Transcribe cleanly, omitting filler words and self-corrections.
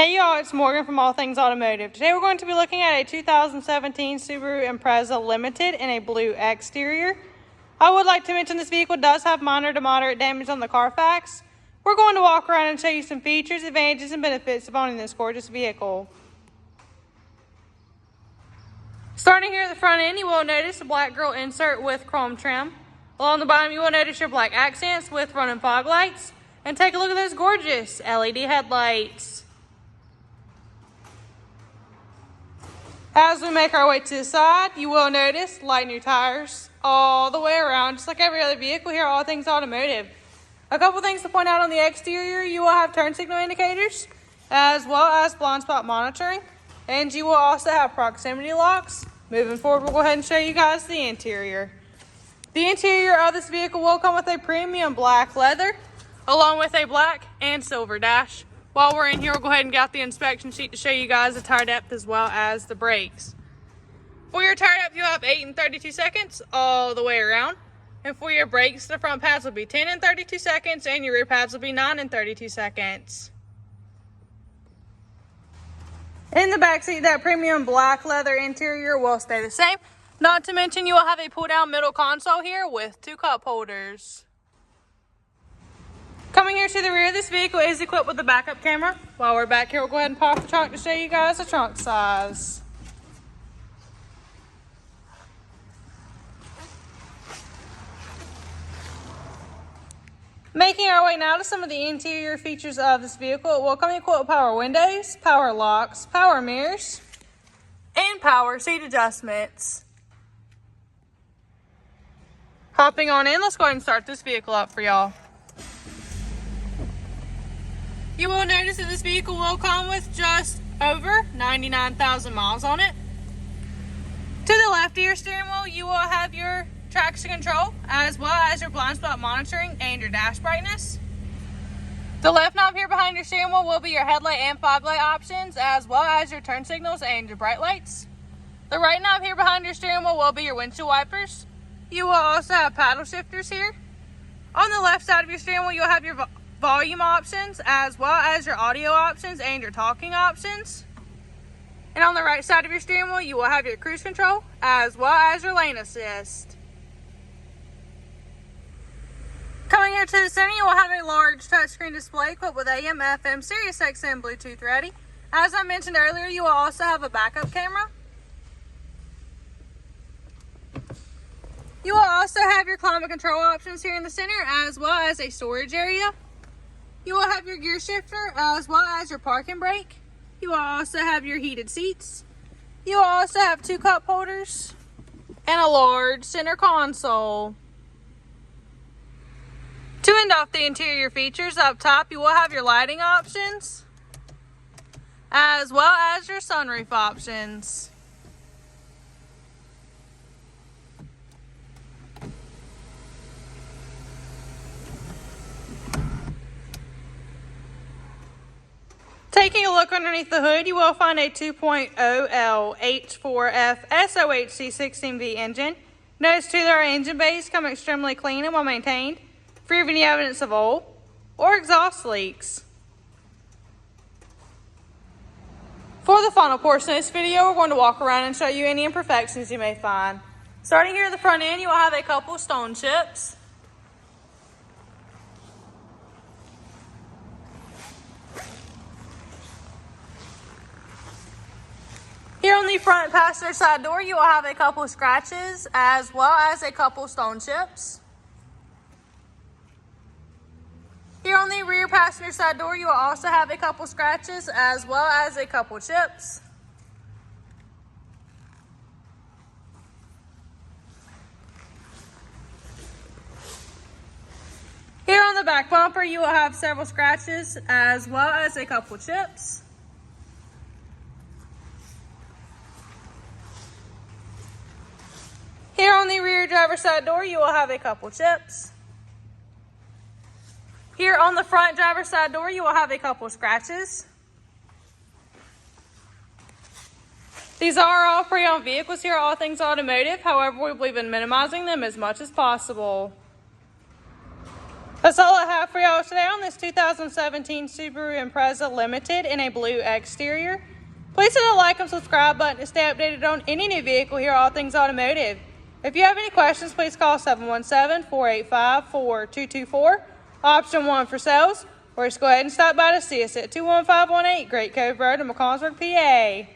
Hey y'all, it's Morgan from All Things Automotive. Today we're going to be looking at a 2017 Subaru Impreza Limited in a blue exterior. I would like to mention this vehicle does have minor to moderate damage on the Carfax. We're going to walk around and show you some features, advantages, and benefits of owning this gorgeous vehicle. Starting here at the front end, you will notice a black grille insert with chrome trim. Along the bottom, you will notice your black accents with running fog lights. And take a look at those gorgeous LED headlights. As we make our way to the side, you will notice light new tires all the way around, just like every other vehicle here at All Things Automotive. A couple things to point out on the exterior: you will have turn signal indicators, as well as blind spot monitoring, and you will also have proximity locks. Moving forward, we'll go ahead and show you guys the interior. The interior of this vehicle will come with a premium black leather, along with a black and silver dash. While we're in here, we'll go ahead and get out the inspection sheet to show you guys the tire depth as well as the brakes. For your tire depth, you'll have 8 and 32 seconds all the way around. And for your brakes, the front pads will be 10 and 32 seconds, and your rear pads will be 9 and 32 seconds. In the back seat, that premium black leather interior will stay the same. Not to mention, you will have a pull-down middle console here with 2 cup holders. Coming here to the rear, this vehicle is equipped with a backup camera. While we're back here, we'll go ahead and pop the trunk to show you guys the trunk size. Making our way now to some of the interior features of this vehicle, it will come equipped with power windows, power locks, power mirrors, and power seat adjustments. Hopping on in, let's go ahead and start this vehicle up for y'all. You will notice that this vehicle will come with just over 99,000 miles on it. To the left of your steering wheel, you will have your traction control, as well as your blind spot monitoring and your dash brightness. The left knob here behind your steering wheel will be your headlight and fog light options, as well as your turn signals and your bright lights. The right knob here behind your steering wheel will be your windshield wipers. You will also have paddle shifters here. On the left side of your steering wheel, you'll have your volume options, as well as your audio options and your talking options. And on the right side of your steering wheel, you will have your cruise control, as well as your lane assist. Coming here to the center, you will have a large touchscreen display equipped with AM, FM, Sirius XM, Bluetooth ready. As I mentioned earlier, you will also have a backup camera. You will also have your climate control options here in the center, as well as a storage area. You will have your gear shifter, as well as your parking brake. You will also have your heated seats. You will also have 2 cup holders and a large center console. To end off the interior features, up top you will have your lighting options, as well as your sunroof options. Taking a look underneath the hood, you will find a 2.0L H4F SOHC 16V engine. Notice too that our engine bays come extremely clean and well maintained, free of any evidence of oil or exhaust leaks. For the final portion of this video, we're going to walk around and show you any imperfections you may find. Starting here at the front end, you will have a couple stone chips. Here on the front passenger side door, you will have a couple scratches, as well as a couple stone chips. Here on the rear passenger side door, you will also have a couple scratches, as well as a couple chips. Here on the back bumper, you will have several scratches, as well as a couple chips. Here on the rear driver's side door, you will have a couple chips. Here on the front driver's side door, you will have a couple scratches. These are all pre-owned vehicles here at All Things Automotive. However, we believe in minimizing them as much as possible. That's all I have for y'all today on this 2017 Subaru Impreza Limited in a blue exterior. Please hit the like and subscribe button to stay updated on any new vehicle here at All Things Automotive. If you have any questions, please call 717-485-4224, option 1 for sales, or just go ahead and stop by to see us at 21518 Great Cove Road in McCallsburg, PA.